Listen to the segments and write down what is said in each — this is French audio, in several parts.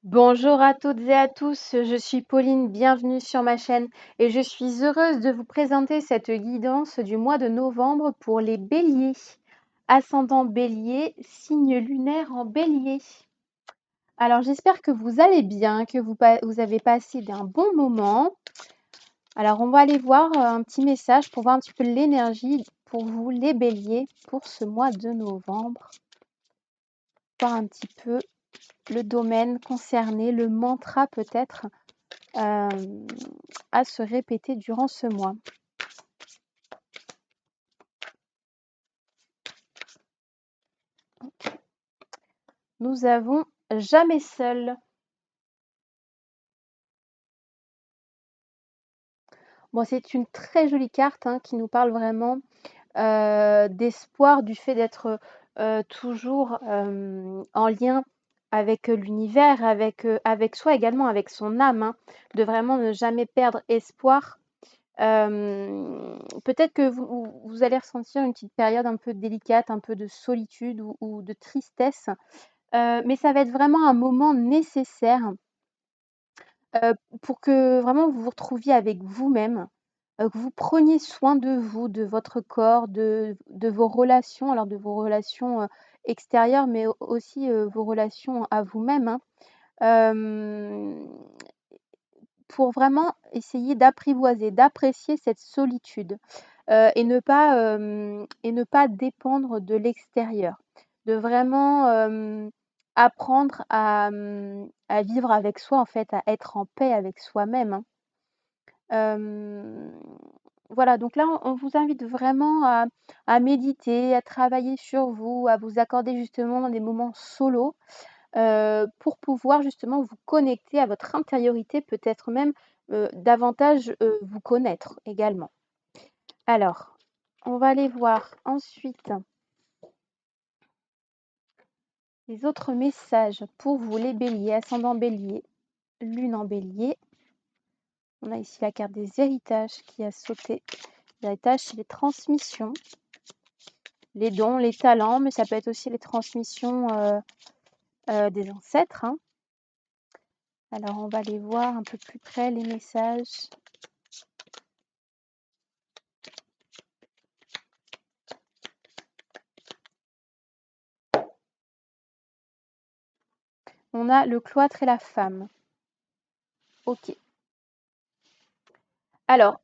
Bonjour à toutes et à tous, je suis Pauline, bienvenue sur ma chaîne et je suis heureuse de vous présenter cette guidance du mois de novembre pour les béliers. Ascendant bélier, signe lunaire en bélier. Alors j'espère que vous allez bien, que vous avez passé d'un bon moment. Alors on va aller voir un petit message pour voir un petit peu l'énergie pour vous les béliers pour ce mois de novembre. Voir un petit peu le domaine concerné, le mantra peut-être à se répéter durant ce mois. Nous avons jamais seul. Bon, c'est une très jolie carte qui nous parle vraiment d'espoir, du fait d'être toujours en lien avec l'univers, avec soi également, avec son âme, de vraiment ne jamais perdre espoir. Peut-être que vous allez ressentir une petite période un peu délicate, un peu de solitude ou de tristesse, mais ça va être vraiment un moment nécessaire pour que vraiment vous vous retrouviez avec vous-même, que vous preniez soin de vous, de votre corps, de vos relations, alors de vos relations extérieures, mais aussi vos relations à vous-même, pour vraiment essayer d'apprivoiser, d'apprécier cette solitude et ne pas dépendre de l'extérieur, de vraiment apprendre à vivre avec soi, en fait, à être en paix avec soi-même. Hem, voilà, donc là, on vous invite vraiment à méditer, à travailler sur vous, à vous accorder justement des moments solo, pour pouvoir justement vous connecter à votre intériorité, peut-être même, davantage, vous connaître également. Alors, on va aller voir ensuite les autres messages pour vous les béliers, ascendant bélier, lune en bélier. On a ici la carte des héritages qui a sauté. Les héritages, c'est les transmissions, les dons, les talents, mais ça peut être aussi les transmissions des ancêtres. Alors, on va aller voir un peu plus près les messages. On a le cloître et la femme. Ok. Alors,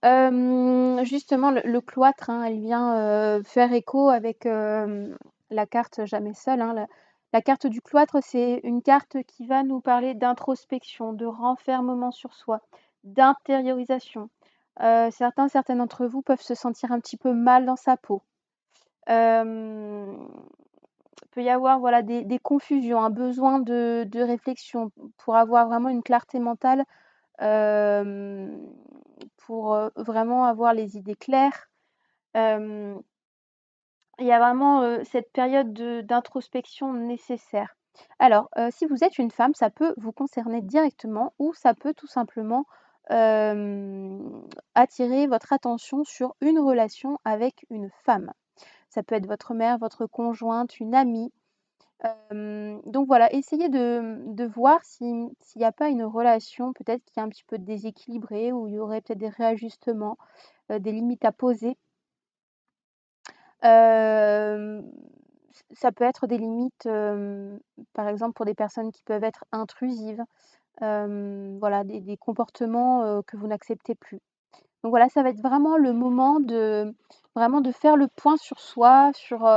justement, le cloître, elle vient faire écho avec la carte Jamais seul. La carte du cloître, c'est une carte qui va nous parler d'introspection, de renfermement sur soi, d'intériorisation. Certains d'entre vous peuvent se sentir un petit peu mal dans sa peau. Peut y avoir voilà, des confusions, un besoin de réflexion pour avoir vraiment une clarté mentale, pour vraiment avoir les idées claires. Il y a vraiment cette période d'introspection nécessaire. Alors, si vous êtes une femme, ça peut vous concerner directement ou ça peut tout simplement attirer votre attention sur une relation avec une femme. Ça peut être votre mère, votre conjointe, une amie. Donc voilà, essayez de voir s'il n'y a pas une relation peut-être qui est un petit peu déséquilibrée, où il y aurait peut-être des réajustements, des limites à poser. Hem, Ça peut être des limites, par exemple pour des personnes qui peuvent être intrusives, voilà, des comportements, que vous n'acceptez plus. Donc voilà, ça va être vraiment le moment de faire le point sur soi, sur,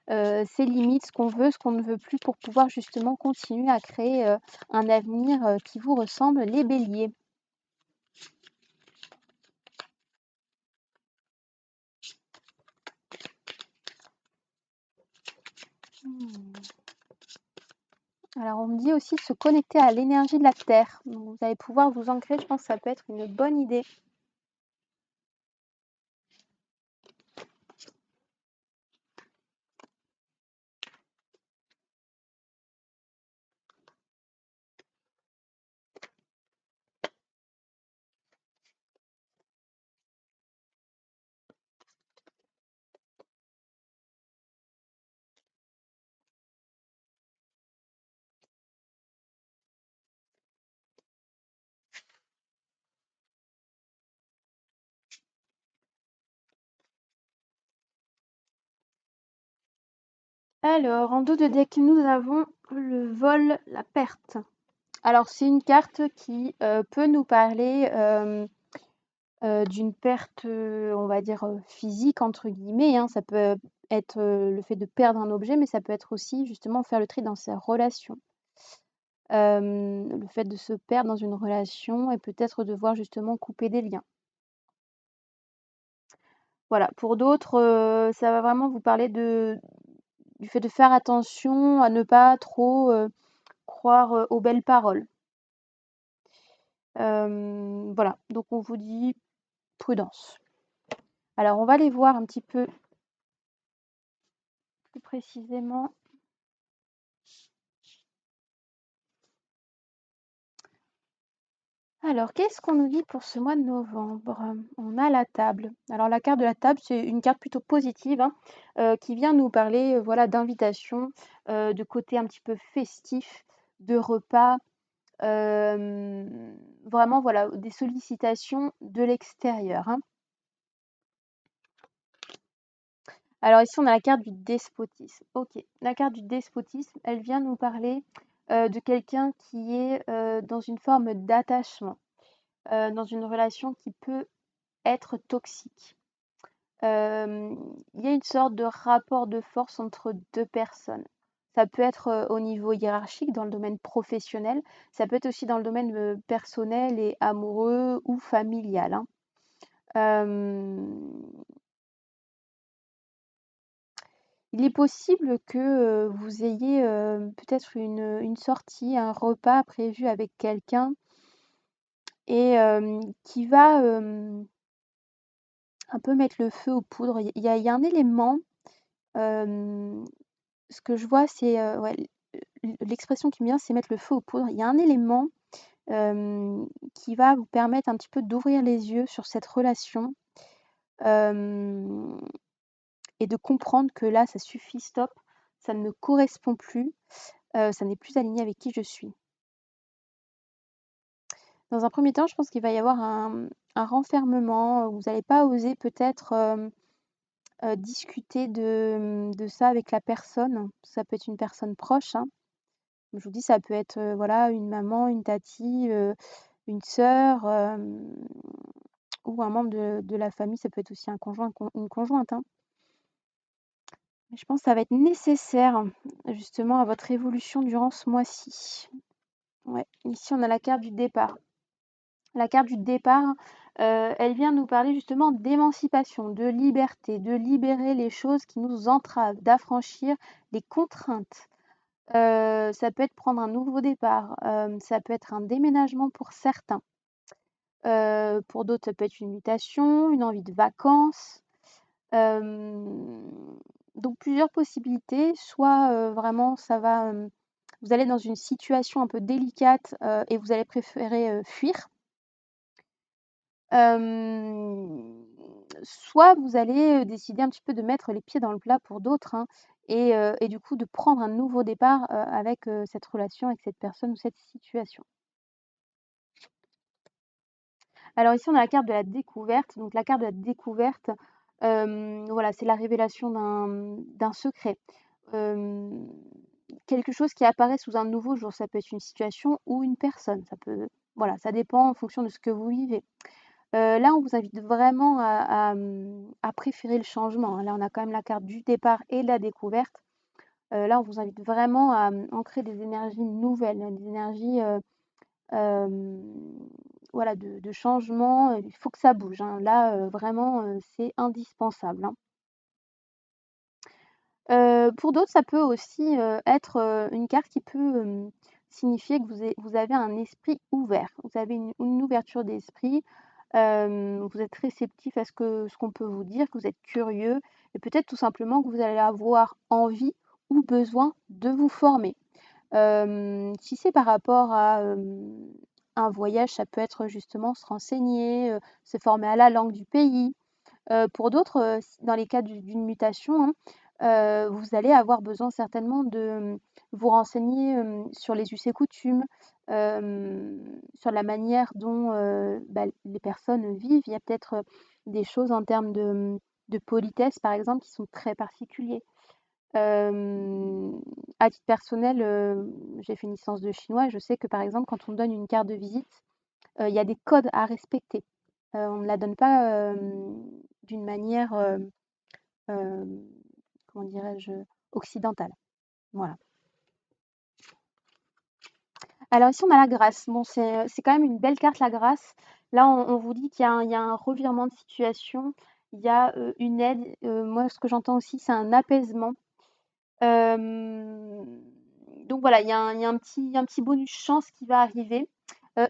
ses limites, ce qu'on veut, ce qu'on ne veut plus pour pouvoir justement continuer à créer, un avenir, qui vous ressemble, les béliers. Mmh. Alors on me dit aussi de se connecter à l'énergie de la terre. Donc vous allez pouvoir vous ancrer, je pense que ça peut être une bonne idée. Alors, en dos de deck, nous avons le vol, la perte. Alors, c'est une carte qui peut nous parler d'une perte, on va dire, physique, entre guillemets, hein. Ça peut être le fait de perdre un objet, mais ça peut être aussi justement faire le tri dans sa relation. Le fait de se perdre dans une relation et peut-être devoir justement couper des liens. Voilà, pour d'autres, ça va vraiment vous parler du fait de faire attention à ne pas trop croire aux belles paroles. Voilà, donc on vous dit prudence. Alors, on va les voir un petit peu plus précisément. Alors, qu'est-ce qu'on nous dit pour ce mois de novembre? On a la table. Alors, la carte de la table, c'est une carte plutôt positive, hein, qui vient nous parler, voilà, d'invitation, de côté un petit peu festif, de repas, vraiment, voilà, des sollicitations de l'extérieur, hein. Alors ici, on a la carte du despotisme. Ok, la carte du despotisme, elle vient nous parler de quelqu'un qui est dans une forme d'attachement, dans une relation qui peut être toxique. Il y a une sorte de rapport de force entre deux personnes. Ça peut être au niveau hiérarchique, dans le domaine professionnel, ça peut être aussi dans le domaine personnel et amoureux ou familial, hein. Il est possible que vous ayez peut-être une sortie, un repas prévu avec quelqu'un et qui va un peu mettre le feu aux poudres. Il y a un élément, ce que je vois, c'est ouais, l'expression qui me vient, c'est mettre le feu aux poudres. Il y a un élément qui va vous permettre un petit peu d'ouvrir les yeux sur cette relation euh, et de comprendre que là, ça suffit, stop, ça ne me correspond plus, ça n'est plus aligné avec qui je suis. Dans un premier temps, je pense qu'il va y avoir un renfermement, vous n'allez pas oser peut-être discuter de ça avec la personne. Ça peut être une personne proche, hein. Comme je vous dis, ça peut être voilà, une maman, une tati, une sœur ou un membre de la famille. Ça peut être aussi un conjoint, une conjointe, hein. Mais je pense que ça va être nécessaire justement à votre évolution durant ce mois-ci. Ouais. Ici, on a la carte du départ. La carte du départ, elle vient nous parler justement d'émancipation, de liberté, de libérer les choses qui nous entravent, d'affranchir les contraintes. Ça peut être prendre un nouveau départ, ça peut être un déménagement pour certains. Pour d'autres, ça peut être une mutation, une envie de vacances. Donc plusieurs possibilités, soit vraiment ça va, vous allez dans une situation un peu délicate et vous allez préférer fuir. Soit vous allez décider un petit peu de mettre les pieds dans le plat pour d'autres, hein, et du coup de prendre un nouveau départ avec cette relation, avec cette personne ou cette situation. Alors ici, on a la carte de la découverte. Donc la carte de la découverte, voilà, c'est la révélation d'un secret. Quelque chose qui apparaît sous un nouveau jour. Ça peut être une situation ou une personne. Voilà, ça dépend en fonction de ce que vous vivez. Là, on vous invite vraiment à préférer le changement, hein. Là, on a quand même la carte du départ et de la découverte. Là, on vous invite vraiment à ancrer des énergies nouvelles, hein, des énergies voilà, de changement. Il faut que ça bouge, hein. Là, vraiment, c'est indispensable, hein. Pour d'autres, ça peut aussi être une carte qui peut signifier que vous avez un esprit ouvert. Vous avez une ouverture d'esprit. Vous êtes réceptif à ce qu'on peut vous dire, que vous êtes curieux et peut-être tout simplement que vous allez avoir envie ou besoin de vous former. Si c'est par rapport à un voyage, ça peut être justement se renseigner, se former à la langue du pays. Pour d'autres, dans les cas d'une mutation, hein, vous allez avoir besoin certainement de vous renseigner sur les us et coutumes, sur la manière dont bah, les personnes vivent. Il y a peut-être des choses en termes de politesse, par exemple, qui sont très particuliers. Hem, à titre personnel, j'ai fait une licence de chinois et je sais que, par exemple, quand on donne une carte de visite, il y a des codes à respecter. On ne la donne pas, d'une manière, hem, comment dirais-je? Occidentale. Voilà. Alors ici, on a la grâce. Bon, c'est quand même une belle carte, la grâce. Là, on vous dit qu'il y a un revirement de situation, il y a, une aide. Moi, ce que j'entends aussi, c'est un apaisement. Hem, donc voilà, il y a un petit bonus chance qui va arriver.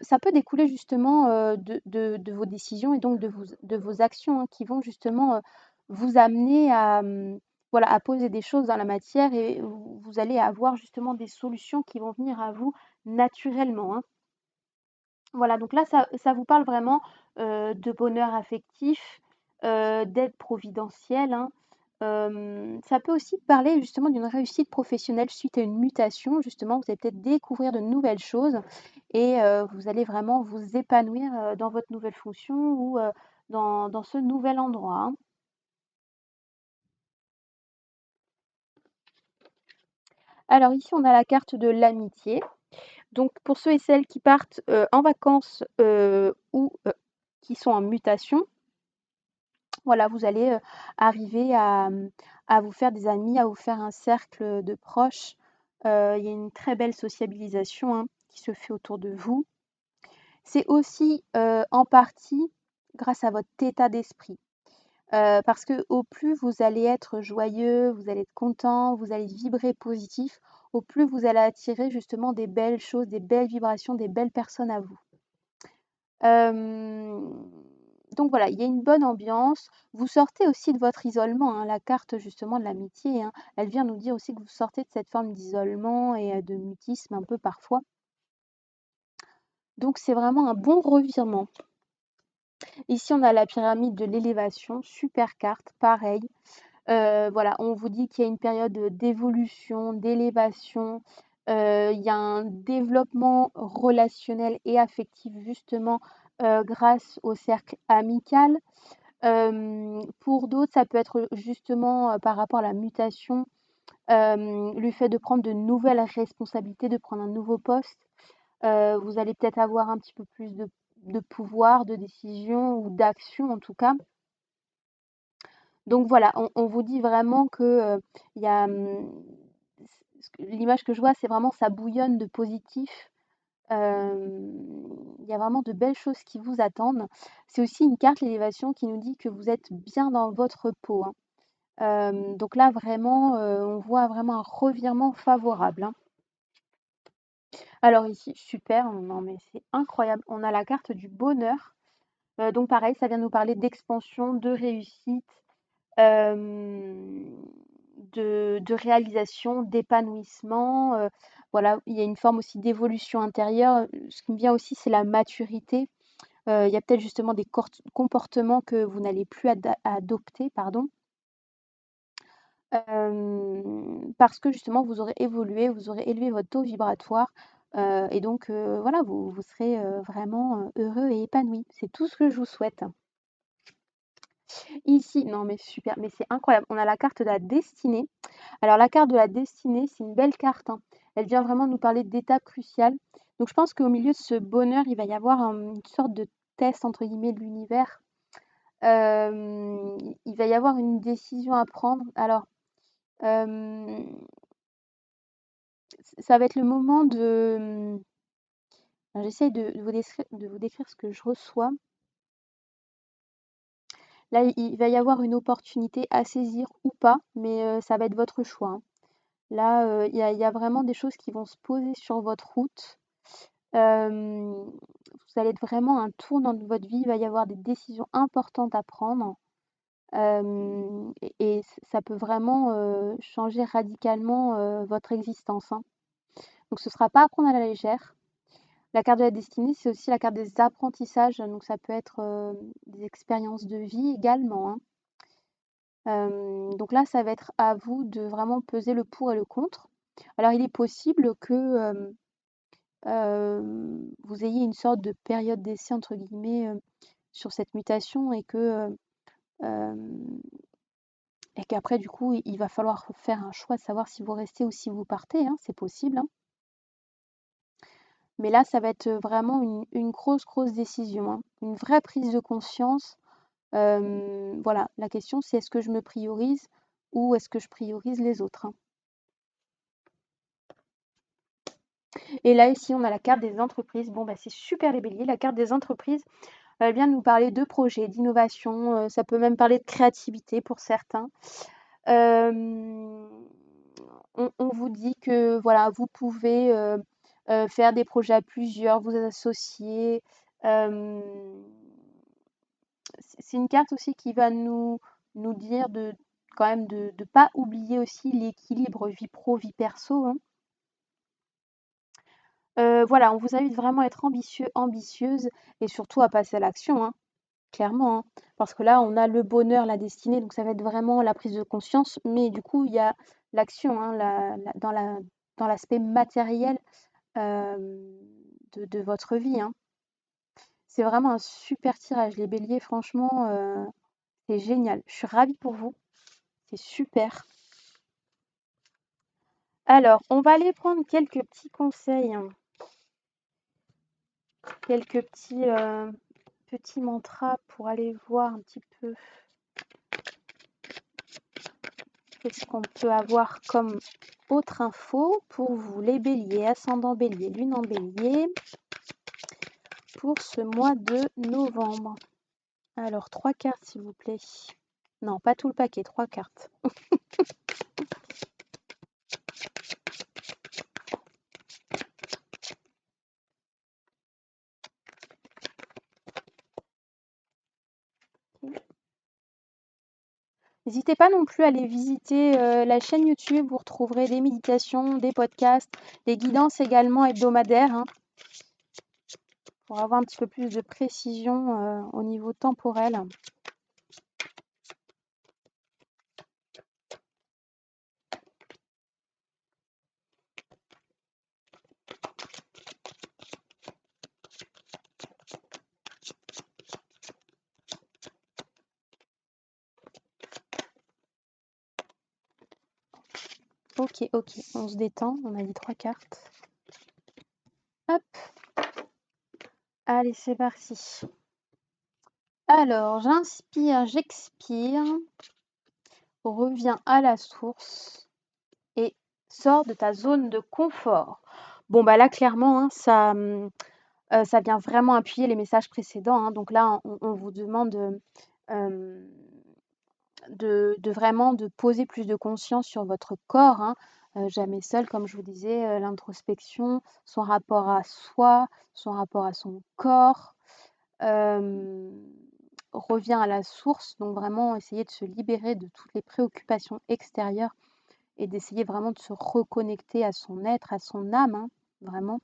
Ça peut découler justement, de vos décisions et donc de vos actions, hein, qui vont justement, vous amener à, voilà, à poser des choses dans la matière et vous allez avoir justement des solutions qui vont venir à vous naturellement, hein. Voilà, donc là, ça vous parle vraiment, de bonheur affectif, d'aide providentielle, hein. Ça peut aussi parler justement d'une réussite professionnelle suite à une mutation. Justement, vous allez peut-être découvrir de nouvelles choses et vous allez vraiment vous épanouir, dans votre nouvelle fonction ou, dans ce nouvel endroit, hein. Alors ici, on a la carte de l'amitié. Donc pour ceux et celles qui partent, en vacances, ou, qui sont en mutation, voilà, vous allez, arriver à vous faire des amis, à vous faire un cercle, de proches. Il y a une très belle sociabilisation, hein, qui se fait autour de vous. C'est aussi, en partie grâce à votre état d'esprit, parce qu'au plus vous allez être joyeux, vous allez être content, vous allez vibrer positif, au plus vous allez attirer justement des belles choses, des belles vibrations, des belles personnes à vous. Hem, donc voilà, il y a une bonne ambiance. Vous sortez aussi de votre isolement, hein. La carte justement de l'amitié, hein, elle vient nous dire aussi que vous sortez de cette forme d'isolement et de mutisme un peu parfois. Donc c'est vraiment un bon revirement. Ici, on a la pyramide de l'élévation, super carte, pareil. Voilà, on vous dit qu'il y a une période, d'évolution, d'élévation, il y a un développement relationnel et affectif justement, grâce au cercle amical. Pour d'autres, ça peut être justement, par rapport à la mutation, le fait de prendre de nouvelles responsabilités, de prendre un nouveau poste. Vous allez peut-être avoir un petit peu plus de pouvoir, de décision ou d'action en tout cas. Donc voilà, on vous dit vraiment que, il y a, l'image que je vois, c'est vraiment ça bouillonne de positif. Il y a vraiment de belles choses qui vous attendent. C'est aussi une carte, l'élévation, qui nous dit que vous êtes bien dans votre peau, hein. Donc là vraiment, on voit vraiment un revirement favorable, hein. Alors ici, super, non mais c'est incroyable, on a la carte du bonheur. Donc pareil, ça vient nous parler d'expansion, de réussite, hem, de réalisation, d'épanouissement, voilà, il y a une forme aussi d'évolution intérieure. Ce qui me vient aussi, c'est la maturité. Il y a peut-être justement des comportements que vous n'allez plus adopter, pardon, parce que justement vous aurez évolué, vous aurez élevé votre taux vibratoire, et donc voilà, vous serez, vraiment, heureux et épanoui. C'est tout ce que je vous souhaite. Ici, non mais super, mais c'est incroyable. On a la carte de la destinée. Alors la carte de la destinée, c'est une belle carte, hein. Elle vient vraiment nous parler d'étapes cruciales. Donc je pense qu'au milieu de ce bonheur, il va y avoir une sorte de test entre guillemets de l'univers. Il va y avoir une décision à prendre. Alors, hem, ça va être le moment de, alors j'essaye de vous décrire ce que je reçois. Là, il va y avoir une opportunité à saisir ou pas, mais ça va être votre choix, hein. Là, il y a vraiment des choses qui vont se poser sur votre route. Vous allez être vraiment à un tournant de votre vie. Il va y avoir des décisions importantes à prendre. Et ça peut vraiment, changer radicalement, votre existence, hein. Donc ce ne sera pas à prendre à la légère. La carte de la destinée, c'est aussi la carte des apprentissages, donc ça peut être, des expériences de vie également, hein. Donc là, ça va être à vous de vraiment peser le pour et le contre. Alors il est possible que, vous ayez une sorte de «période d'essai» entre guillemets, sur cette mutation et que, hem et qu'après, du coup, il va falloir faire un choix de savoir si vous restez ou si vous partez, hein, c'est possible, hein. Mais là, ça va être vraiment une grosse, grosse décision, hein, une vraie prise de conscience. Voilà, la question, c'est est-ce que je me priorise ou est-ce que je priorise les autres, hein. Et là, ici, on a la carte des entreprises. Bon, bah, c'est super les béliers. La carte des entreprises, elle vient nous parler de projets, d'innovation. Ça peut même parler de créativité pour certains. On vous dit que voilà, vous pouvez faire des projets à plusieurs, vous associer. Euh, c'est une carte aussi qui va nous dire de quand même de ne pas oublier aussi l'équilibre vie pro, vie perso, hein. Voilà, on vous invite vraiment à être ambitieux, ambitieuse et surtout à passer à l'action, hein, clairement, hein. Parce que là, on a le bonheur, la destinée, donc ça va être vraiment la prise de conscience, mais du coup, il y a l'action, hein, dans l'aspect matériel de votre vie, hein. C'est vraiment un super tirage, les béliers, franchement, c'est génial. Je suis ravie pour vous, c'est super. Alors, on va aller prendre quelques petits conseils, hein, quelques petits mantras pour aller voir un petit peu qu'est-ce qu'on peut avoir comme autre info pour vous, les béliers, ascendant bélier, lune en bélier, pour ce mois de novembre. Alors, 3 cartes, s'il vous plaît. Non, pas tout le paquet, 3 cartes. N'hésitez pas non plus à aller visiter la chaîne YouTube, vous retrouverez des méditations, des podcasts, des guidances également hebdomadaires, hein, pour avoir un petit peu plus de précision au niveau temporel. Ok, on se détend, on a dit 3 cartes. Hop, allez, c'est parti. Alors, j'inspire, j'expire, reviens à la source et sors de ta zone de confort. Bon, bah là, clairement, hein, ça vient vraiment appuyer les messages précédents, hein. Donc là, on vous demande de vraiment de poser plus de conscience sur votre corps, hein. Jamais seul, comme je vous disais, l'introspection, son rapport à soi, son rapport à son corps. Revient à la source, donc vraiment essayer de se libérer de toutes les préoccupations extérieures et d'essayer vraiment de se reconnecter à son être, à son âme, hein, vraiment.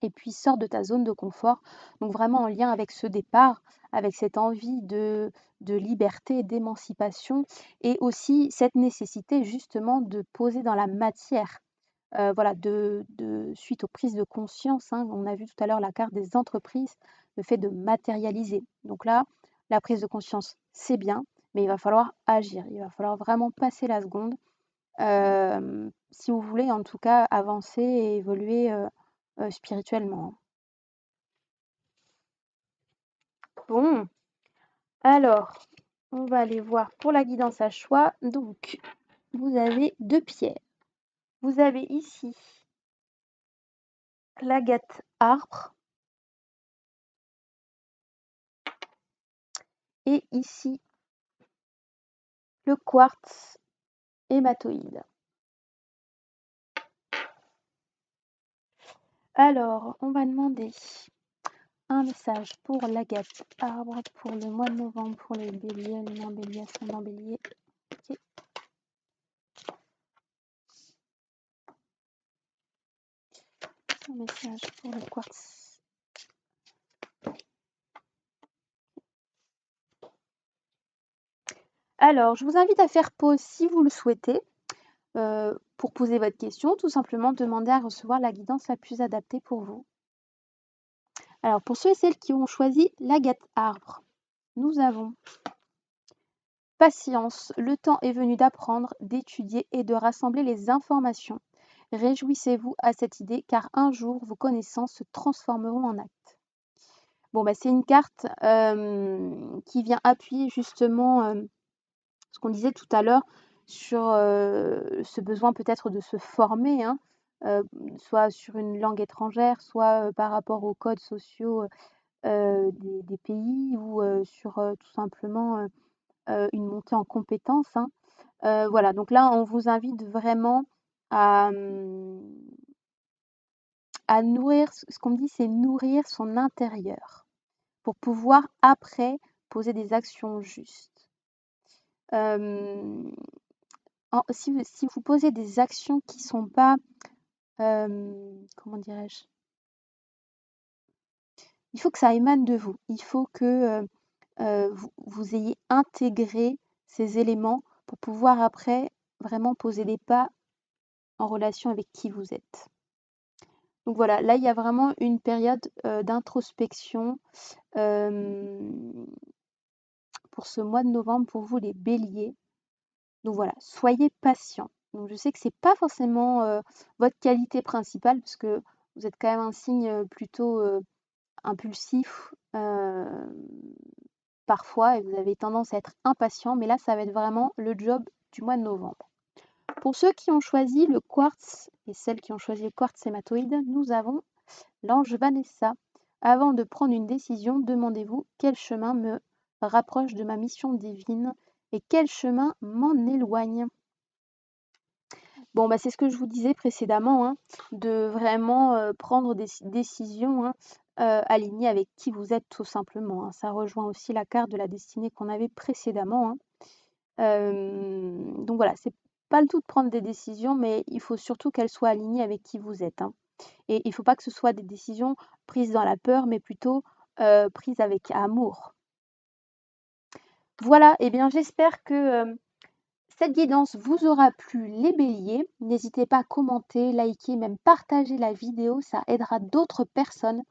Et puis sors de ta zone de confort, donc vraiment en lien avec ce départ, avec cette envie de liberté, d'émancipation et aussi cette nécessité justement de poser dans la matière. Voilà, suite aux prises de conscience, hein, on a vu tout à l'heure la carte des entreprises, le fait de matérialiser. Donc là, la prise de conscience, c'est bien, mais il va falloir agir. Il va falloir vraiment passer la seconde. Si vous voulez, en tout cas, avancer et évoluer spirituellement, hein. Bon, alors, on va aller voir pour la guidance à choix. Donc, vous avez 2 pierres. Vous avez ici l'agate arbre et ici le quartz hématoïde. Alors, on va demander un message pour l'agate arbre pour le mois de novembre pour les béliers, les non-béliers, ascendant bélier. Okay. Un message pour le quartz. Alors, je vous invite à faire pause si vous le souhaitez. Pour poser votre question, tout simplement demander à recevoir la guidance la plus adaptée pour vous. Alors, pour ceux et celles qui ont choisi l'agate arbre, nous avons Patience, le temps est venu d'apprendre, d'étudier et de rassembler les informations. Réjouissez-vous à cette idée car un jour vos connaissances se transformeront en actes. Bon, bah, c'est une carte qui vient appuyer justement ce qu'on disait tout à l'heure sur ce besoin peut-être de se former, hein, soit sur une langue étrangère, soit par rapport aux codes sociaux des pays ou sur tout simplement une montée en compétences, hein. Voilà, donc là, on vous invite vraiment à, à nourrir, ce qu'on me dit, c'est nourrir son intérieur pour pouvoir après poser des actions justes. Si vous posez des actions qui sont pas, comment dirais-je? Il faut que ça émane de vous. Il faut que vous ayez intégré ces éléments pour pouvoir après vraiment poser des pas en relation avec qui vous êtes. Donc voilà, là il y a vraiment une période d'introspection pour ce mois de novembre pour vous les béliers. Donc voilà, soyez patients. Donc je sais que c'est pas forcément votre qualité principale parce que vous êtes quand même un signe plutôt impulsif parfois et vous avez tendance à être impatient, mais là ça va être vraiment le job du mois de novembre. Pour ceux qui ont choisi le quartz et celles qui ont choisi le quartz hématoïde, nous avons l'ange Vanessa. Avant de prendre une décision, demandez-vous quel chemin me rapproche de ma mission divine et quel chemin m'en éloigne. Bon, bah, c'est ce que je vous disais précédemment, hein, de vraiment prendre des décisions hein, alignées avec qui vous êtes tout simplement. Hein. Ça rejoint aussi la carte de la destinée qu'on avait précédemment. Hein. Donc voilà, c'est pas le tout de prendre des décisions, mais il faut surtout qu'elles soient alignées avec qui vous êtes. Hein. Et il ne faut pas que ce soit des décisions prises dans la peur, mais plutôt prises avec amour. Voilà, et bien j'espère que cette guidance vous aura plu les béliers. N'hésitez pas à commenter, liker, même partager la vidéo, ça aidera d'autres personnes.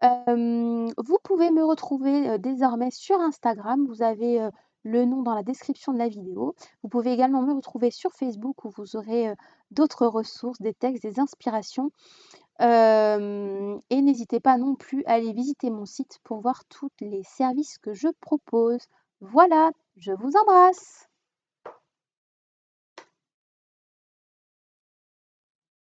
Vous pouvez me retrouver désormais sur Instagram, vous avez le nom dans la description de la vidéo. Vous pouvez également me retrouver sur Facebook où vous aurez d'autres ressources, des textes, des inspirations. Et n'hésitez pas non plus à aller visiter mon site pour voir tous les services que je propose. Voilà, je vous embrasse.